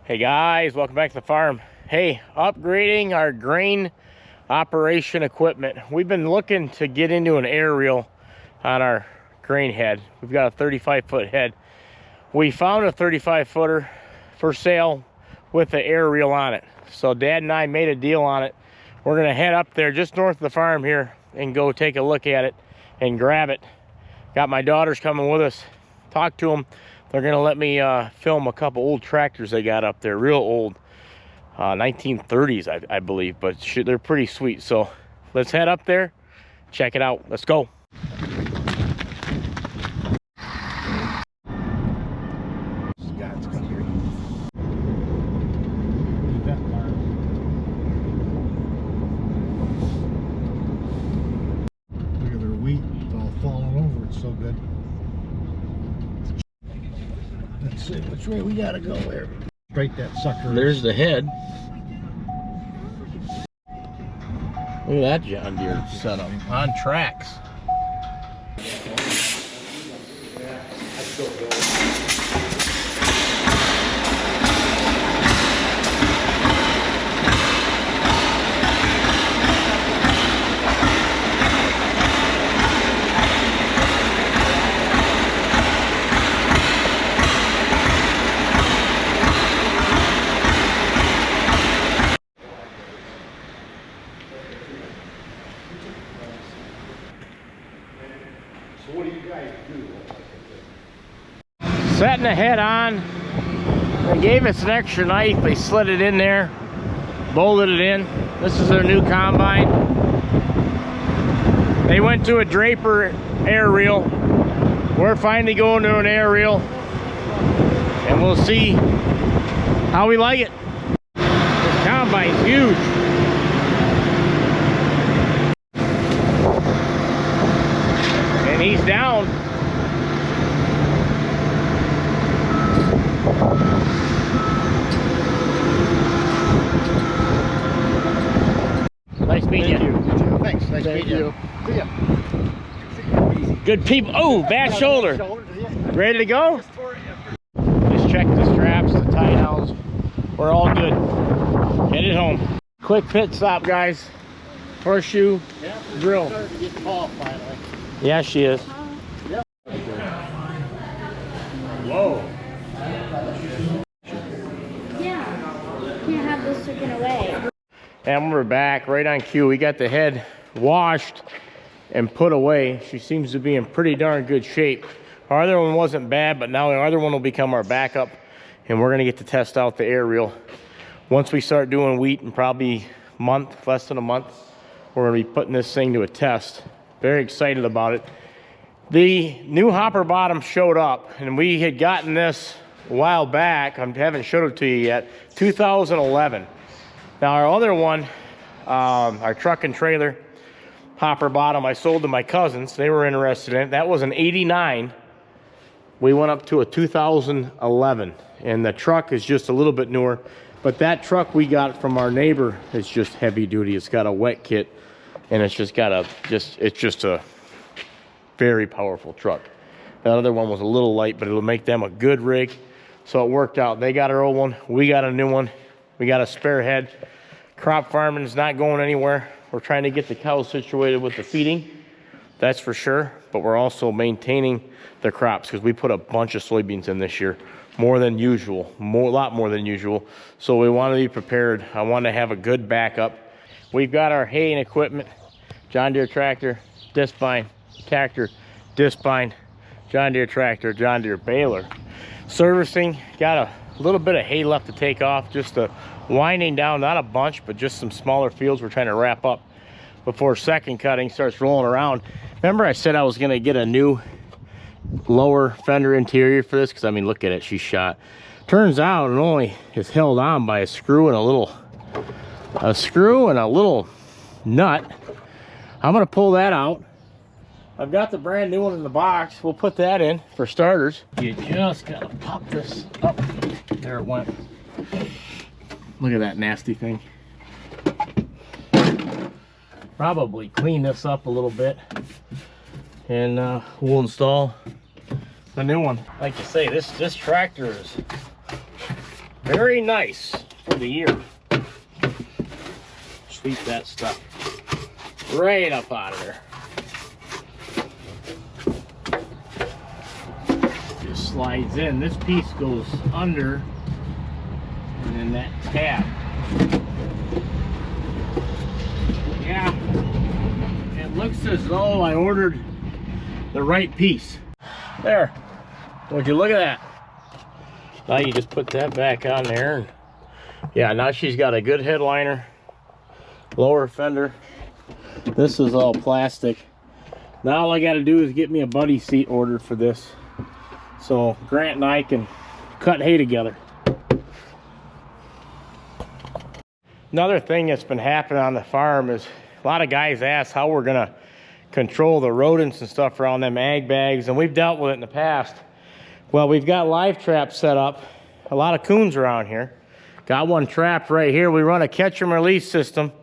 Hey guys, welcome back to the farm. Hey, upgrading our grain operation equipment. We've been looking to get into an aerial on our grain head. We've got a 35-foot head. We found a 35-footer for sale with the aerial on it. So Dad and I made a deal on it. We're gonna head up there just north of the farm here and go take a look at it and grab it. Got my daughters coming with us. Talk to them. They're gonna let me film a couple old tractors they got up there, real old, 1930s I believe, but they're pretty sweet. So let's head up there, check it out. Let's go. Look at their wheat, it's all falling over, it's so good. Let's see which way we gotta go there. Straight that sucker. There's the head. Look at that John Deere setup on tracks. So what do you guys do? Setting the head on. They gave us an extra knife. They slid it in there, bolted it in. This is their new combine. They went to a Draper aerial. We're finally going to an aerial, and we'll see how we like it. This combine's huge. And he's down. Nice meeting you. Thanks, nice meeting you. See ya. Good people. Oh, bad shoulder. Ready to go? Just check the straps, the tie downs. We're all good. Headed home. Quick pit stop, guys. Horseshoe drill. Starting to get tall finally. Yeah, she is. Whoa. Yeah, can't have this taken away. And we're back right on cue. We got the head washed and put away. She seems to be in pretty darn good shape. Our other one wasn't bad, but now the other one will become our backup, and we're gonna get to test out the aerial. Once we start doing wheat in probably a month, less than a month, we're gonna be putting this thing to a test. Very excited about it. The new hopper bottom showed up, and we had gotten this a while back. I haven't showed it to you yet. 2011. Now our other one, our truck and trailer hopper bottom, I sold to my cousins. They were interested in it. That was an 89. We went up to a 2011, and the truck is just a little bit newer. But that truck we got from our neighbor is just heavy duty. It's got a wet kit, and it's just got it's just a very powerful truck. That other one was a little light, but it'll make them a good rig. So it worked out. They got our old one, we got a new one. We got a spare head. Crop farming is not going anywhere. We're trying to get the cows situated with the feeding, that's for sure. But we're also maintaining the crops because we put a bunch of soybeans in this year, more than usual, a lot more than usual. So we want to be prepared. I want to have a good backup. We've got our hay and equipment, John Deere tractor, disc bind, tractor, disc bind, John Deere tractor, John Deere baler. Servicing, got a little bit of hay left to take off, just winding down, not a bunch, but just some smaller fields we're trying to wrap up before second cutting starts rolling around. Remember I said I was gonna get a new lower fender interior for this? Because I mean, look at it, she's shot. Turns out it only is held on by a screw and a little nut. I'm gonna pull that out. I've got the brand new one in the box. We'll put that in for starters. You just gotta pop this up. There it went. Look at that nasty thing. Probably clean this up a little bit, and we'll install the new one. Like to say, this tractor is Very nice for the year. Sweep that stuff right up out of there. Just slides in. This piece goes under, and then that tab. Yeah, it looks as though I ordered the right piece. There. Would you look at that? Now you just put that back on there. And yeah, now she's got a good headliner, lower fender. This is all plastic. Now all I got to do is get me a buddy seat ordered for this, so Grant and I can cut hay together. Another thing that's been happening on the farm is a lot of guys ask how we're gonna control the rodents and stuff around them ag bags, and we've dealt with it in the past. Well, we've got live traps set up. A lot of coons around here. Got one trapped right here. We run a catch and release system.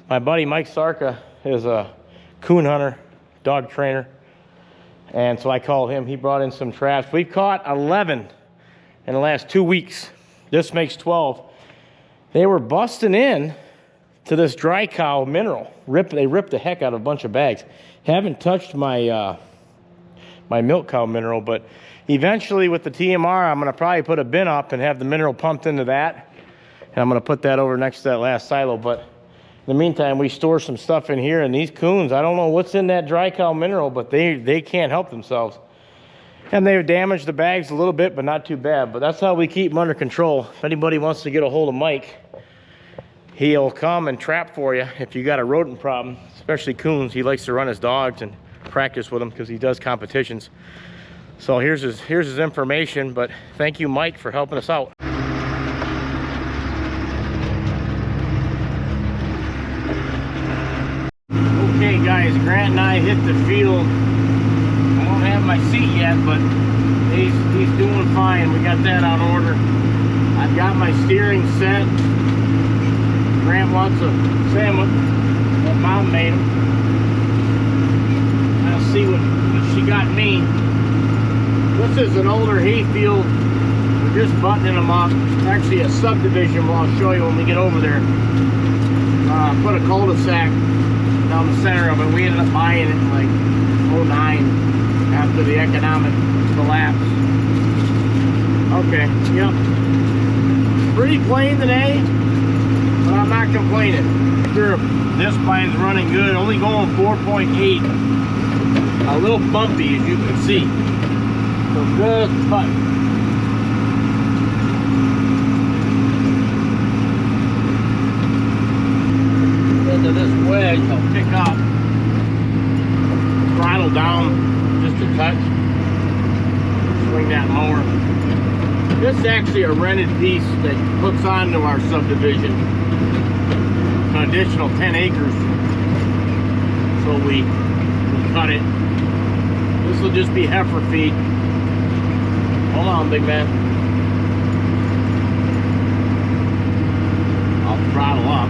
My buddy Mike Sarka is a coon hunter, dog trainer, and so I called him. He brought in some traps. We've caught 11 in the last 2 weeks. This makes 12. They were busting in to this dry cow mineral. They ripped the heck out of a bunch of bags. Haven't touched my my milk cow mineral, but eventually with the TMR, I'm gonna probably put a bin up and have the mineral pumped into that. And I'm gonna put that over next to that last silo. But in the meantime, we store some stuff in here, and these coons, I don't know what's in that dry cow mineral, but they can't help themselves. And they've damaged the bags a little bit, but not too bad. But that's how we keep them under control. If anybody wants to get a hold of Mike, he'll come and trap for you if you got a rodent problem, especially coons. He likes to run his dogs and practice with them because he does competitions. So here's his information, but thank you, Mike, for helping us out. Okay, guys, Grant and I hit the field. I don't have my seat yet, but he's doing fine. We got that out of order. I've got my steering set. Grant wants a sandwich that Mom made him. I'll see what she got me. This is an older hay field. We're just buttoning them up. It's actually a subdivision, but I'll show you when we get over there. Put a cul-de-sac down the center of it. We ended up buying it in like 09 after the economic collapse. Okay, yep. Pretty plain today, but I'm not complaining. Sure, this line's running good, only going 4.8. A little bumpy, as you can see. So good cut. Into this wedge, I'll pick up. Throttle down just a touch. Swing that mower. This is actually a rented piece that hooks onto our subdivision. An additional 10 acres. So we cut it. This will just be heifer feed. Hold on, big man. I'll throttle up.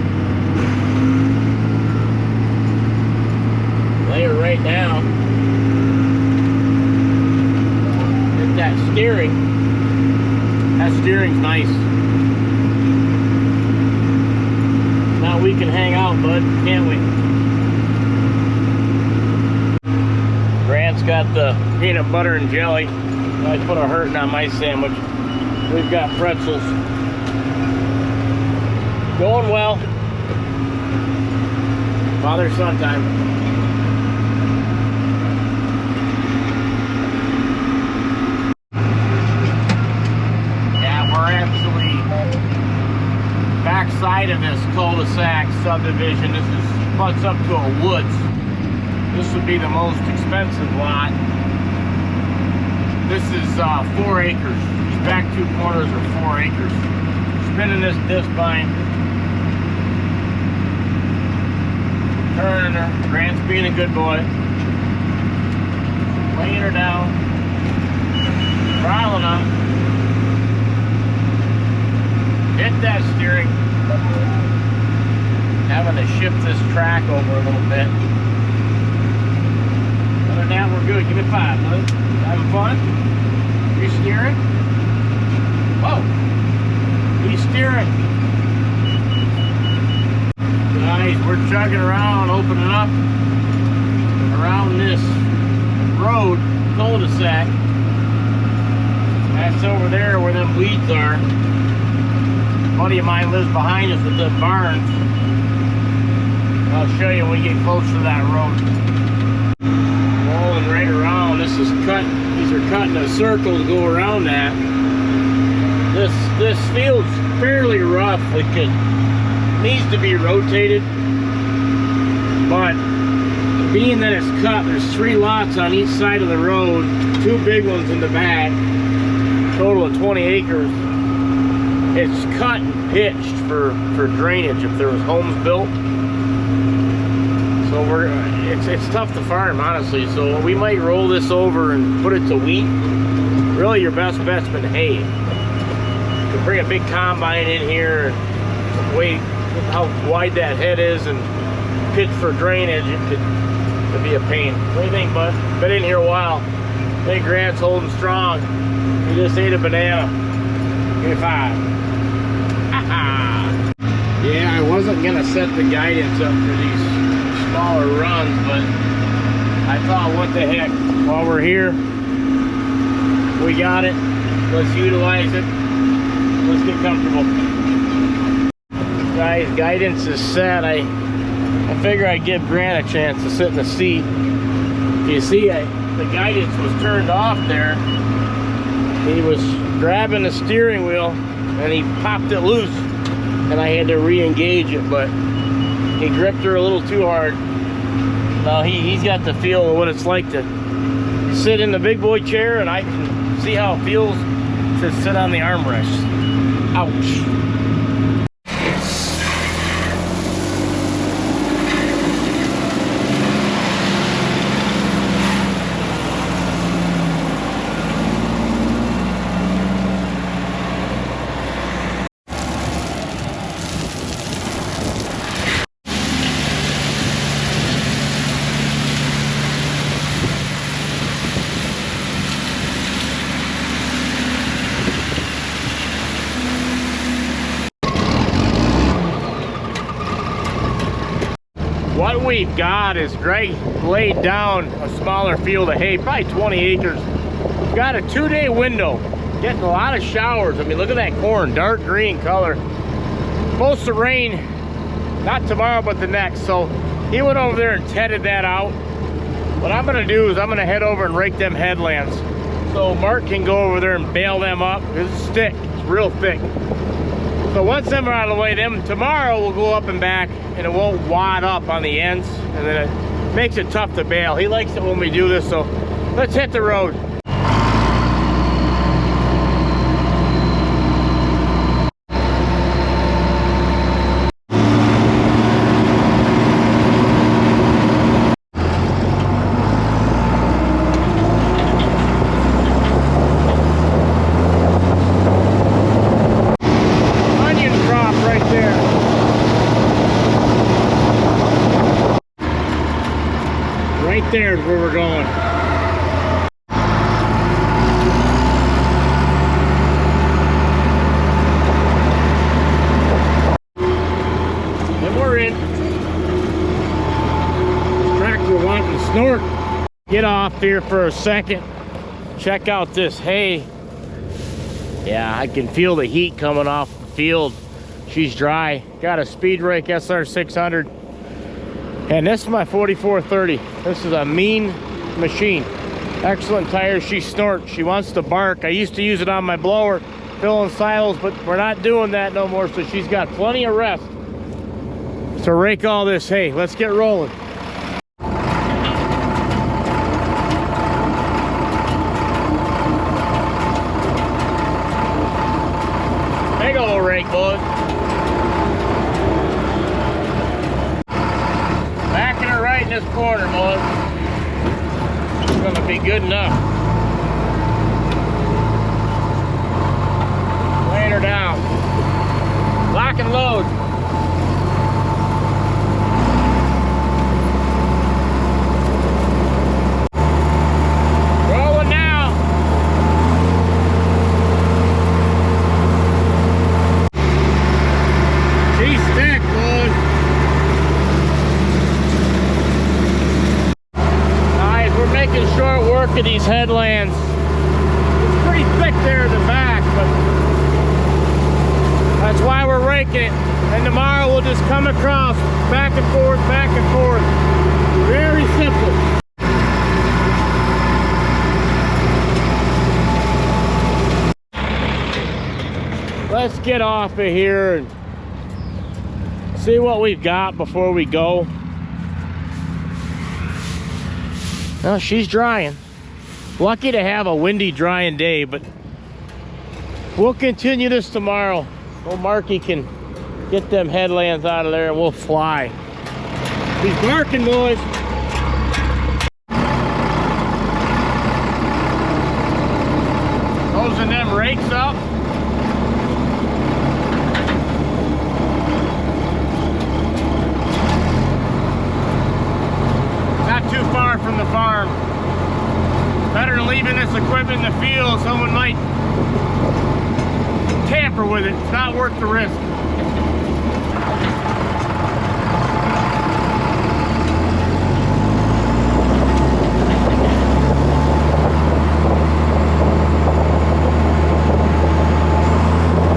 Lay her right down. Hit that steering. That steering's nice. Now we can hang out, bud, can't we? Grant's got the peanut butter and jelly. I put a hurting on my sandwich. We've got pretzels. Going well. Father-son time. Yeah, we're actually backside of this cul-de-sac subdivision. This is butts up to a woods. This would be the most expensive lot. This is 4 acres. These back two corners are 4 acres. Spinning this disc vine. Turning her. Grant's being a good boy. Laying her down. Throttling up. Hit that steering. Having to shift this track over a little bit. Other than that, we're good. Give me 5, bud. Having fun? You steering? Whoa. hearing? Guys, we're chugging around, opening up around this road, cul-de-sac. That's over there where them weeds are. A buddy of mine lives behind us at the barns. I'll show you when we get close to that road. Rolling right around. This is cut. These are cutting a circle to go around that. This field's fairly rough. It needs to be rotated, but being that it's cut, there's 3 lots on each side of the road, 2 big ones in the back, total of 20 acres. It's cut and pitched for drainage if there was homes built. So it's tough to farm, honestly. So we might roll this over and put it to wheat. Really, your best bet's been hay. You could bring a big combine in here, wait how wide that head is, and pitch for drainage. It'd be a pain. What do you think, bud? Been in here a while. I think Grant's holding strong. He just ate a banana. Give me 5. Yeah, I wasn't gonna set the guidance up for these smaller runs, but I thought, what the heck, while we're here, we got it, let's utilize it, let's get comfortable. Guys, guidance is set. I figure I'd give Grant a chance to sit in the seat. You see, the guidance was turned off there. He was grabbing the steering wheel and he popped it loose, and I had to re-engage it, but he gripped her a little too hard. Now he's got the feel of what it's like to sit in the big boy chair, and I can see how it feels to sit on the armrest. Ouch. What we've got is Greg laid down a smaller field of hay, probably 20 acres. We've got a 2-day window, getting a lot of showers. I mean, look at that corn, dark green color. Supposed to rain, not tomorrow, but the next. So he went over there and tedded that out. What I'm gonna do is I'm gonna head over and rake them headlands, so Mark can go over there and bale them up. It's thick, it's real thick. So once them are out of the way, then tomorrow we'll go up and back, and it won't wad up on the ends, and then it makes it tough to bale. He likes it when we do this, so let's hit the road. Right there is where we're going. And we're in. Tractor wanting to snort. Get off here for a second. Check out this hay. Yeah, I can feel the heat coming off the field. She's dry. Got a Speed Rake SR 600. And this is my 4430. This is a mean machine. Excellent tires. She snorts. She wants to bark. I used to use it on my blower, filling silos, but we're not doing that no more. So she's got plenty of rest to rake all this hay. Let's get rolling. Big old rake, boys. In this corner, boys. It's gonna be good enough. Laying her down. Lock and load. Rolling now. making short work of these headlands. It's pretty thick there in the back, but that's why we're raking it. And tomorrow we'll just come across, back and forth, back and forth. Very simple. Let's get off of here and see what we've got before we go. Well, she's drying. Lucky to have a windy, drying day, but we'll continue this tomorrow. Old Marky can get them headlands out of there and we'll fly. He's barking, boys. Closing them rakes up. Not too far from the farm. Better than leaving this equipment in the field. Someone might tamper with it. It's not worth the risk.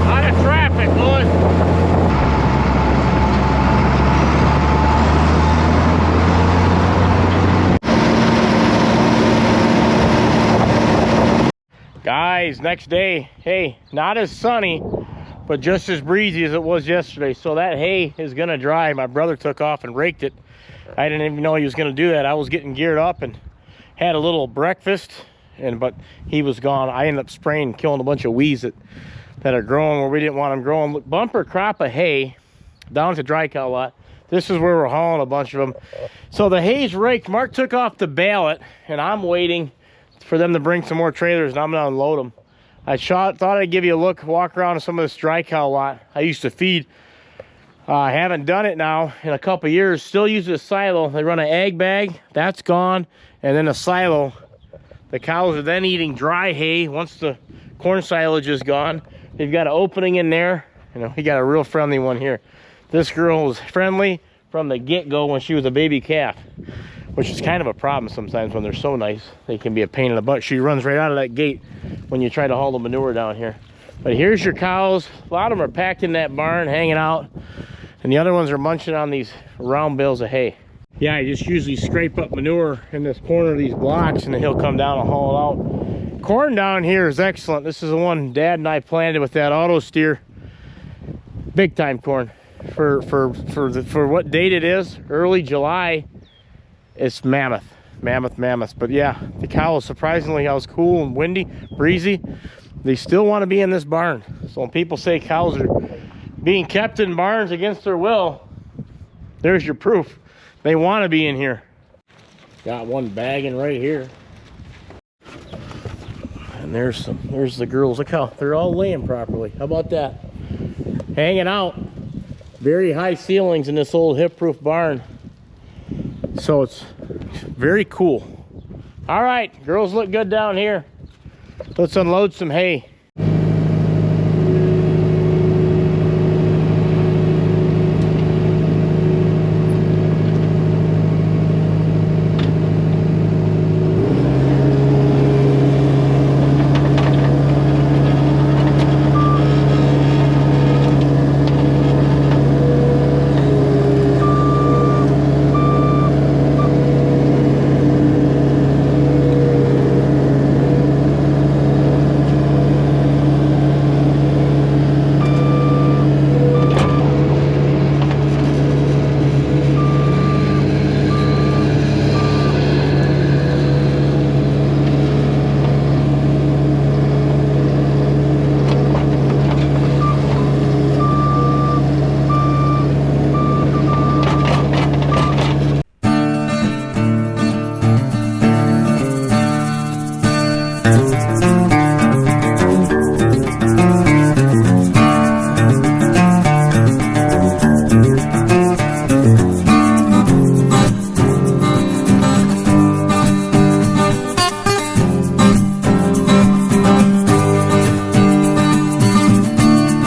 Lot of traffic, boys. Guys, next day, hey, not as sunny, but just as breezy as it was yesterday. So that hay is gonna dry. My brother took off and raked it. I didn't even know he was gonna do that. I was getting geared up and had a little breakfast, but he was gone. I ended up spraying, killing a bunch of weeds that are growing where we didn't want them growing. Look, bumper crop of hay down at the dry cow lot. This is where we're hauling a bunch of them. So the hay's raked. Mark took off the ballot and I'm waiting for them to bring some more trailers and I'm gonna unload them. I thought I'd give you a look, walk around some of this dry cow lot. I used to feed. I haven't done it now in a couple years. Still use a silo. They run an egg bag, that's gone, and then a silo. The cows are then eating dry hay once the corn silage is gone. They've got an opening in there. You know, we got a real friendly one here. This girl was friendly from the get-go when she was a baby calf, which is kind of a problem sometimes when they're so nice. They can be a pain in the butt. She runs right out of that gate when you try to haul the manure down here. But here's your cows. A lot of them are packed in that barn, hanging out. And the other ones are munching on these round bales of hay. Yeah, I just usually scrape up manure in this corner of these blocks and then he'll come down and haul it out. Corn down here is excellent. This is the one Dad and I planted with that auto steer. Big time corn. For what date it is, early July. It's mammoth. But yeah, the cows, surprisingly, how it's cool and windy, breezy. They still want to be in this barn. So when people say cows are being kept in barns against their will, there's your proof. They want to be in here. Got one bagging right here. And there's the girls. Look how they're all laying properly. How about that? Hanging out. Very high ceilings in this old hip-proof barn. So it's very cool. All right, girls look good down here. Let's unload some hay.